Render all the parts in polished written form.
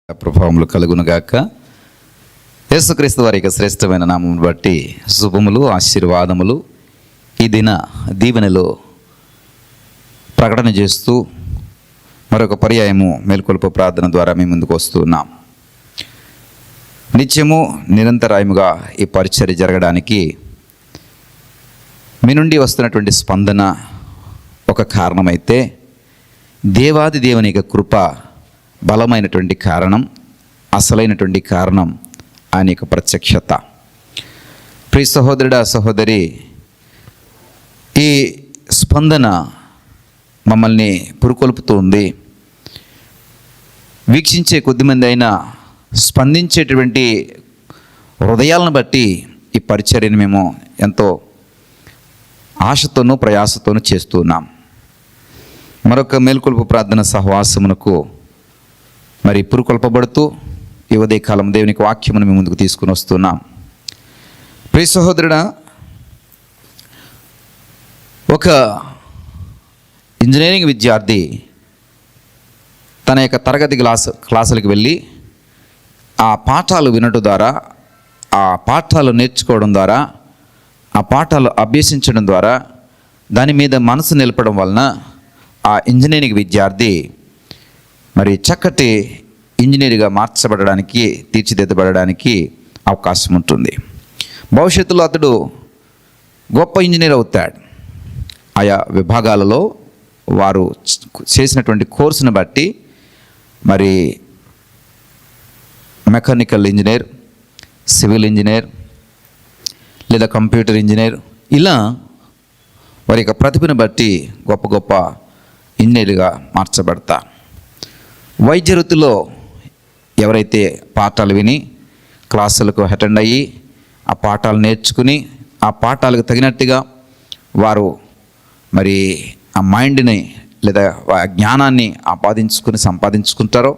ప్రభావములు కలుగునుగాక. యేసుక్రీస్తు వారి యొక్క శ్రేష్టమైన నామమును బట్టి శుభములు, ఆశీర్వాదములు ఈ దిన దీవెనలో ప్రకటన చేస్తూ మరొక పర్యాయము మేల్కొల్పు ప్రార్థన ద్వారా మీ ముందుకు వస్తున్నాం. నిత్యము నిరంతరాయముగా ఈ పరిచర్య జరగడానికి మీ నుండి వస్తున్నటువంటి స్పందన ఒక కారణమైతే, దేవాది దేవుని యొక్క కృప బలమైనటువంటి కారణం, అసలైనటువంటి కారణం ఆయన యొక్క ప్రత్యక్షత. ప్రియ సహోదరుడా, సహోదరి, ఈ స్పందన మమ్మల్ని పురుకొల్పుతూ ఉంది. వీక్షించే కొద్దిమంది అయినా స్పందించేటువంటి హృదయాలను బట్టి ఈ పరిచర్యను మేము ఎంతో ఆశతోనూ ప్రయాసతోనూ చేస్తున్నాం. మరొక మేల్కొల్పు ప్రార్థన సహవాసమునకు మరి పురుకొల్పబడుతూ ఈ ఉదయకాలం దేవునికి వాక్యమును మీ ముందుకు తీసుకుని వస్తున్నాం. ప్రియ సహోదరుడా, ఒక ఇంజనీరింగ్ విద్యార్థి తన యొక్క తరగతి క్లాసులకు వెళ్ళి ఆ పాఠాలు వినడం ద్వారా, ఆ పాఠాలు నేర్చుకోవడం ద్వారా, ఆ పాఠాలు అభ్యసించడం ద్వారా దాని మీద మనసు నిలపడం వలన ఆ ఇంజనీరింగ్ విద్యార్థి మరి చక్కటి ఇంజనీర్గా మార్చబడడానికి, తీర్చిదిద్దబడడానికి అవకాశం ఉంటుంది. భవిష్యత్తులో అతడు గొప్ప ఇంజనీర్ అవుతాడు. ఆయా విభాగాలలో వారు చేసినటువంటి కోర్సును బట్టి మరి మెకానికల్ ఇంజనీర్, సివిల్ ఇంజనీర్ లేదా కంప్యూటర్ ఇంజనీర్, ఇలా వారి యొక్క ప్రతిభను బట్టి గొప్ప గొప్ప ఇంజనీర్గా మార్చబడతారు. వైద్య వృత్తిలో ఎవరైతే పాఠాలు విని క్లాసులకు అటెండ్ అయ్యి ఆ పాఠాలు నేర్చుకుని ఆ పాఠాలకు తగినట్టుగా వారు మరి ఆ మైండ్ని లేదా జ్ఞానాన్ని సంపాదించుకుంటారో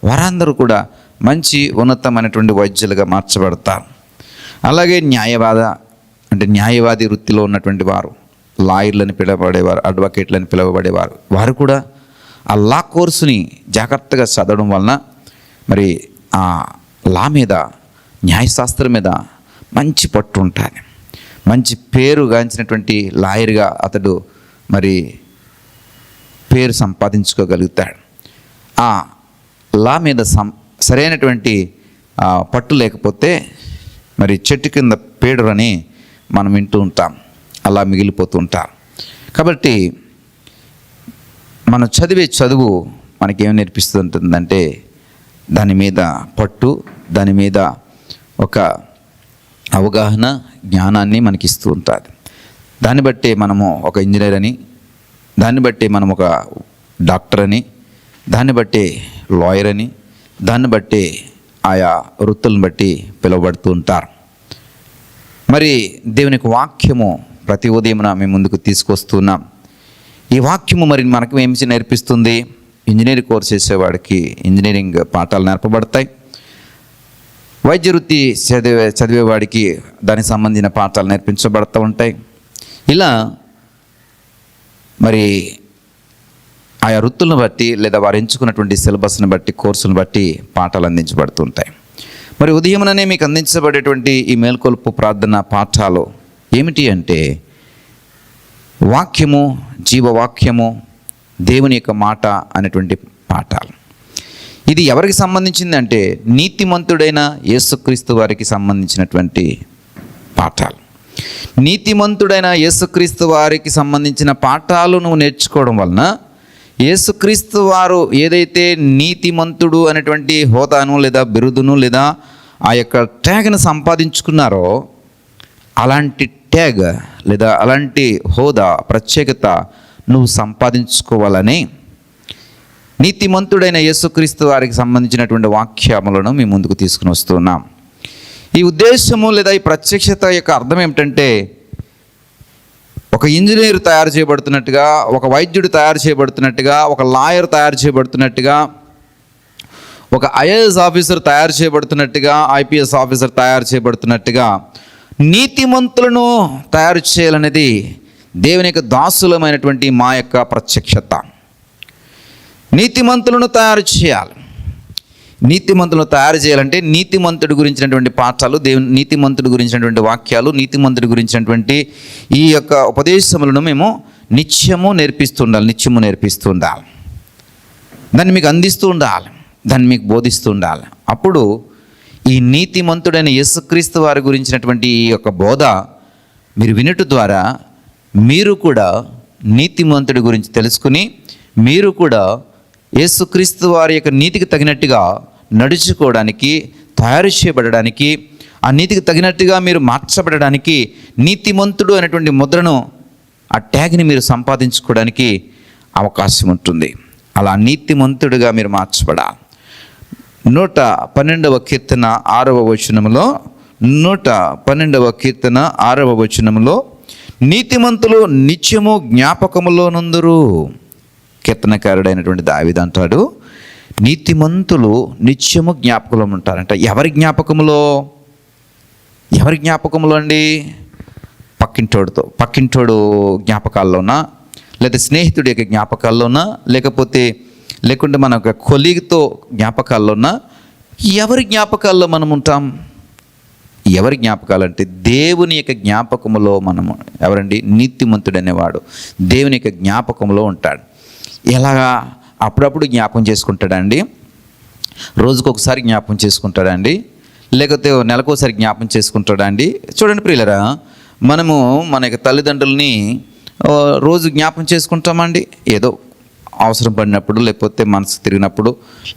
వారందరూ కూడా మంచి ఉన్నతమైనటువంటి వైద్యులుగా మార్చబడతారు. అలాగే న్యాయవాది వృత్తిలో ఉన్నటువంటి వారు, లాయర్లని పిలువబడేవారు, అడ్వకేట్లని పిలువబడేవారు, వారు కూడా ఆ లా కోర్సుని జాగ్రత్తగా చదవడం వలన మరి ఆ లా మీద, న్యాయశాస్త్రం మీద మంచి పట్టు ఉంటుంది. మంచి పేరు గాంచినటువంటి లాయర్గా అతడు మరి పేరు సంపాదించుకోగలుగుతాడు. ఆ లా మీద సరైనటువంటి పట్టు లేకపోతే మరి చెట్టు కింద పేడురని మనం వింటూ ఉంటాం, అలా మిగిలిపోతూ ఉంటాం. కాబట్టి మనం చదివే చదువు మనకేం నేర్పిస్తుంటుందంటే దాని మీద పట్టు, దాని మీద ఒక అవగాహన, జ్ఞానాన్ని మనకి ఇస్తూ ఉంటుంది. దాన్ని బట్టి మనము ఒక ఇంజనీర్ అని, దాన్ని బట్టి మనం ఒక డాక్టర్ అని, దాన్ని బట్టి లాయర్ అని, దాన్ని బట్టి ఆయా వృత్తులను బట్టి పిలువబడుతూ ఉంటారు. మరి దేవునికి వాక్యము ప్రతి ఉదయమున మేము ముందుకు తీసుకొస్తున్నాం. ఈ వాక్యము మరి మనకు ఏమి నేర్పిస్తుంది? ఇంజనీరింగ్ కోర్స్ చేసేవాడికి ఇంజనీరింగ్ పాఠాలు నేర్పబడతాయి. వైద్య వృత్తి చదివేవాడికి దానికి సంబంధించిన పాఠాలు నేర్పించబడుతూ ఉంటాయి. ఇలా మరి ఆయా వృత్తులను బట్టి లేదా వారు ఎంచుకున్నటువంటి సిలబస్ని బట్టి, కోర్సులను బట్టి పాఠాలు అందించబడుతుంటాయి. మరి ఉదయముననే మీకు అందించబడేటువంటి ఈ మేల్కొల్పు ప్రార్థన పాఠాలు ఏమిటి అంటే, వాక్యము, జీవవాక్యము, దేవుని యొక్క మాట అనేటువంటి పాఠాలు. ఇది ఎవరికి సంబంధించింది అంటే నీతిమంతుడైన యేసుక్రీస్తు వారికి సంబంధించినటువంటి పాఠాలు. నీతిమంతుడైన యేసుక్రీస్తు వారికి సంబంధించిన పాఠాలు నువ్వు నేర్చుకోవడం వలన యేసుక్రీస్తు వారు ఏదైతే నీతిమంతుడు అనేటువంటి హోదాను లేదా బిరుదును లేదా ఆ యొక్క ట్యాగ్ను సంపాదించుకున్నారో అలాంటి ట్యాగ్ లేదా అలాంటి హోదా, ప్రత్యేకత నువ్వు సంపాదించుకోవాలని నీతిమంతుడైన యేసుక్రీస్తు వారికి సంబంధించినటువంటి వాక్యములను మీ ముందుకు తీసుకుని వస్తున్నాం. ఈ ఉద్దేశము లేదా ఈ ప్రత్యక్షత యొక్క అర్థం ఏమిటంటే, ఒక ఇంజనీర్ తయారు చేయబడుతున్నట్టుగా, ఒక వైద్యుడు తయారు చేయబడుతున్నట్టుగా, ఒక లాయర్ తయారు చేయబడుతున్నట్టుగా, ఒక ఐఏఎస్ ఆఫీసర్ తయారు చేయబడుతున్నట్టుగా, ఐపీఎస్ ఆఫీసర్ తయారు చేయబడుతున్నట్టుగా నీతిమంతులను తయారు చేయాలనేది దేవుని యొక్క దాసులమైనటువంటి మా యొక్క ప్రత్యక్షత. నీతిమంతులను తయారు చేయాలి. నీతిమంతులను తయారు చేయాలంటే నీతిమంతుడి గురించినటువంటి పాఠాలు, దేవుని నీతిమంతుడి గురించినటువంటి వాక్యాలు, నీతిమంతుడి గురించినటువంటి ఈ యొక్క ఉపదేశములను మేము నిత్యము నేర్పిస్తూ ఉండాలి. దాన్ని మీకు అందిస్తూ ఉండాలి, దాన్ని మీకు బోధిస్తూ ఉండాలి. అప్పుడు ఈ నీతిమంతుడైన యేసుక్రీస్తు వారి గురించినటువంటి ఈ యొక్క బోధ మీరు వినుట ద్వారా మీరు కూడా నీతిమంతుడి గురించి తెలుసుకుని, మీరు కూడా యేసుక్రీస్తు వారి యొక్క నీతికి తగినట్టుగా నడుచుకోవడానికి, తయారు చేయబడడానికి, ఆ నీతికి తగినట్టుగా మీరు మార్చబడడానికి, నీతిమంతుడు అనేటువంటి ముద్రను, ఆ ట్యాగ్ని మీరు సంపాదించుకోవడానికి అవకాశం ఉంటుంది. అలా నీతిమంతుడిగా మీరు మార్చబడాలి. 112వ కీర్తన 6వ వచనములో, 112వ కీర్తన 6వ వచనములో, నీతిమంతులు నిత్యము జ్ఞాపకములో నుందురు. కీర్తనకారుడైనటువంటి దావీదు అంటాడు, నీతిమంతులు నిత్యము జ్ఞాపకంలో ఉంటారంట. ఎవరి జ్ఞాపకములో అండి? పక్కింటోడు జ్ఞాపకాల్లోనా, లేదా స్నేహితుడి యొక్క జ్ఞాపకాల్లోనా, లేకుంటే మన యొక్క కొలీగ్తో జ్ఞాపకాల్లోనా? ఎవరి జ్ఞాపకాల్లో మనం ఉంటాం? ఎవరి జ్ఞాపకాలంటే దేవుని యొక్క జ్ఞాపకములో మనము. ఎవరండి? నీతిమంతుడు అనేవాడు దేవుని యొక్క జ్ఞాపకంలో ఉంటాడు. ఎలాగా? అప్పుడప్పుడు జ్ఞాపకం చేసుకుంటాడండి, రోజుకొకసారి జ్ఞాపకం చేసుకుంటాడండి, లేకపోతే నెలకోసారి జ్ఞాపకం చేసుకుంటాడండి. చూడండి ప్రియులరా, మనము మన యొక్క తల్లిదండ్రులని రోజు జ్ఞాపకం చేసుకుంటామండి. ఏదో అవసరం పడినప్పుడు, లేకపోతే మనసు తిరిగినప్పుడు,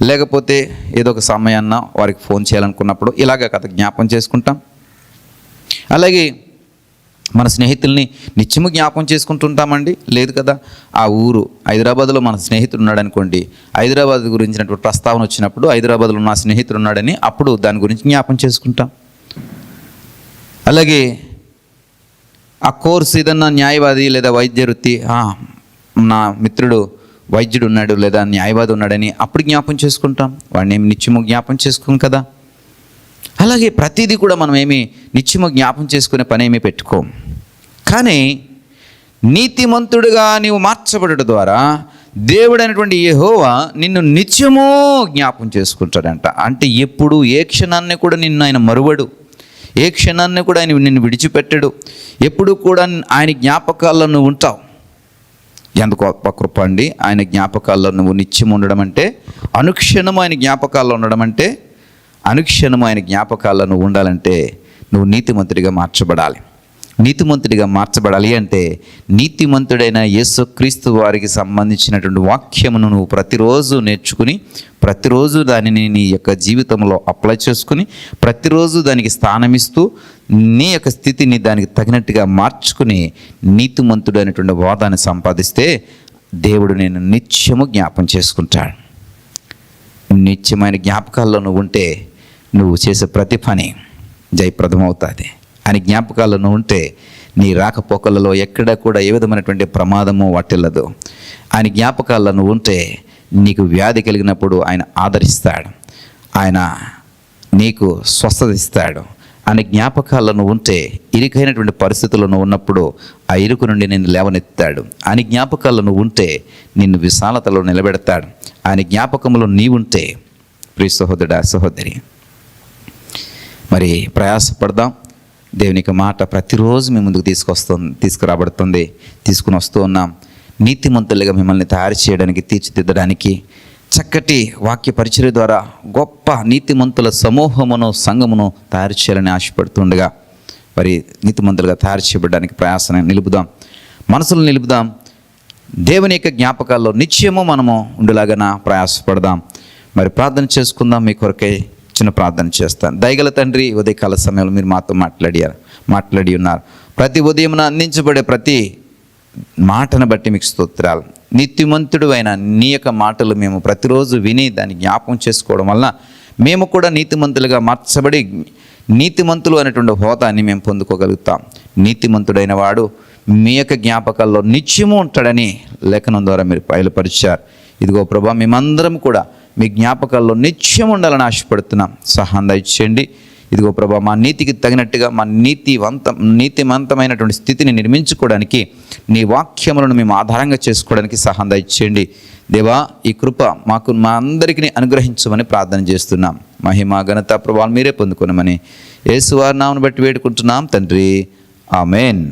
లేకపోతే ఏదో ఒక సమయాన్న వారికి ఫోన్ చేయాలనుకున్నప్పుడు ఇలాగ కథ జ్ఞాపకం చేసుకుంటాం. అలాగే మన స్నేహితుల్ని నిత్యము జ్ఞాపకం చేసుకుంటుంటామండి. లేదు కదా, ఆ ఊరు హైదరాబాద్లో మన స్నేహితుడు ఉన్నాడు అనుకోండి, హైదరాబాద్ గురించినటువంటి ప్రస్తావన వచ్చినప్పుడు హైదరాబాద్లో నా స్నేహితుడు ఉన్నాడని అప్పుడు దాని గురించి జ్ఞాపకం చేసుకుంటాం. అలాగే ఆ కోర్సు ఏదన్నా న్యాయవాది లేదా వైద్య వృత్తి, నా మిత్రుడు వైద్యుడు ఉన్నాడు లేదా న్యాయవాది ఉన్నాడని అప్పుడు జ్ఞాపకం చేసుకుంటాం. వాడిని ఏమి నిత్యము జ్ఞాపకం చేసుకోం కదా. అలాగే ప్రతిదీ కూడా మనం ఏమి నిత్యము జ్ఞాపకం చేసుకునే పని ఏమీ పెట్టుకోం. కానీ నీతిమంతుడిగా నీవు మార్చబడడం ద్వారా దేవుడైనటువంటి యెహోవా నిన్ను నిత్యము జ్ఞాపకం చేసుకుంటాడంట. అంటే ఎప్పుడు, ఏ క్షణాన్ని కూడా నిన్ను ఆయన మరువడు, ఏ క్షణాన్ని కూడా ఆయన నిన్ను విడిచిపెట్టడు. ఎప్పుడు కూడా ఆయన జ్ఞాపకాల్లో నువ్వు ఉంటావు. ఎంత గొప్ప కృప అండి! ఆయన జ్ఞాపకాల్లో నువ్వు నిత్యం ఉండడం అంటే, అనుక్షణము ఆయన జ్ఞాపకాల్లో ఉండడం అంటే, అనుక్షణము ఆయన జ్ఞాపకాల్లో నువ్వు ఉండాలంటే నువ్వు నీతిమంతుడిగా మార్చబడాలి. నీతిమంతుడిగా మార్చబడాలి అంటే నీతిమంతుడైన యేసుక్రీస్తు వారికి సంబంధించినటువంటి వాక్యమును నువ్వు ప్రతిరోజు నేర్చుకుని, ప్రతిరోజు దానిని నీ యొక్క జీవితంలో అప్లై చేసుకుని, ప్రతిరోజు దానికి స్థానమిస్తూ నీ యొక్క స్థితిని దానికి తగినట్టుగా మార్చుకుని నీతిమంతుడు అనేటువంటి వాదాన్ని సంపాదిస్తే దేవుడు నేను నిత్యము జ్ఞాపం చేసుకుంటాడు. నిత్యమైన జ్ఞాపకాల్లో నువ్వు ఉంటే నువ్వు చేసే ప్రతి పని జయప్రదమవుతుంది. అని జ్ఞాపకాల్లో నువ్వు ఉంటే నీ రాకపోకలలో ఎక్కడ కూడా ఏ విధమైనటువంటి ప్రమాదము వాటిల్లదు. ఆయన జ్ఞాపకాల్లో నువ్వు ఉంటే నీకు వ్యాధి కలిగినప్పుడు ఆయన ఆదరిస్తాడు, ఆయన నీకు స్వస్థత ఇస్తాడు. ఆయన జ్ఞాపకాల్లో నువ్వు ఉంటే ఇరుకైనటువంటి పరిస్థితుల్లో నువ్వు ఉన్నప్పుడు ఆ ఇరుకు నుండి నిన్ను లేవనెత్తాడు. ఆయన జ్ఞాపకాల్లో నువ్వు ఉంటే నిన్ను విశాలతలో నిలబెడతాడు. ఆయన జ్ఞాపకంలో నీవుంటే ప్రియ సహోదరుడా, సహోదరి, మరి ప్రయాసపడదాం. దేవునికి మాట ప్రతిరోజు మీ ముందుకు తీసుకురాబడుతుంది, తీసుకుని వస్తూ ఉన్నాం. నీతిమంతులుగా మిమ్మల్ని తయారు చేయడానికి, తీర్చిదిద్దడానికి, చక్కటి వాక్య పరిచర్య ద్వారా గొప్ప నీతిమంతుల సమూహమును, సంఘమును తయారు చేయాలని ఆశపడుతుండగా మరి నీతిమంతులుగా తయారు చేయబడడానికి ప్రయాసను నిలుపుదాం, మనసులు నిలుపుదాం. దేవుని యొక్క జ్ఞాపకాల్లో నిత్యము మనము ఉండేలాగా ప్రయాసపడదాం. మరి ప్రార్థన చేసుకుందాం. మీ కొరకై చిన్న ప్రార్థన చేస్తాను. దయగల తండ్రి, ఉదయకాల సమయంలో మీరు మాతో మాట్లాడి ఉన్నారు. ప్రతి ఉదయం అందించబడే ప్రతి మాటను బట్టి మీకు స్తోత్రాలు. నీతిమంతుడు అయిన నీ యొక్క మాటలు మేము ప్రతిరోజు విని దాన్ని జ్ఞాపకం చేసుకోవడం వలన మేము కూడా నీతిమంతులుగా మార్చబడి నీతిమంతులు అనేటువంటి హోదాన్ని మేము పొందుకోగలుగుతాం. నీతిమంతుడైన వాడు మీ యొక్క జ్ఞాపకాల్లో నిత్యము ఉంటాడని లేఖనం ద్వారా మీరు బయలుపరిచారు. ఇదిగో ప్రభా, మేమందరం కూడా మీ జ్ఞాపకాల్లో నిత్యం ఉండాలని ఆశపడుతున్నాం. సహాయం దయచేయండి. ఇదిగో ప్రభా, మా నీతికి తగినట్టుగా మా నీతిమంతమైనటువంటి స్థితిని నిర్మించుకోవడానికి నీ వాక్యములను మేము ఆధారంగా చేసుకోవడానికి సహాయం దయచేయండి దేవా. ఈ కృప మా అందరికీ అనుగ్రహించమని ప్రార్థన చేస్తున్నాం. మహిమ ఘనత ప్రభావాలు మీరే పొందుకొనమని యేసు వారి నామమును బట్టి వేడుకుంటున్నాం తండ్రి. ఆమెన్.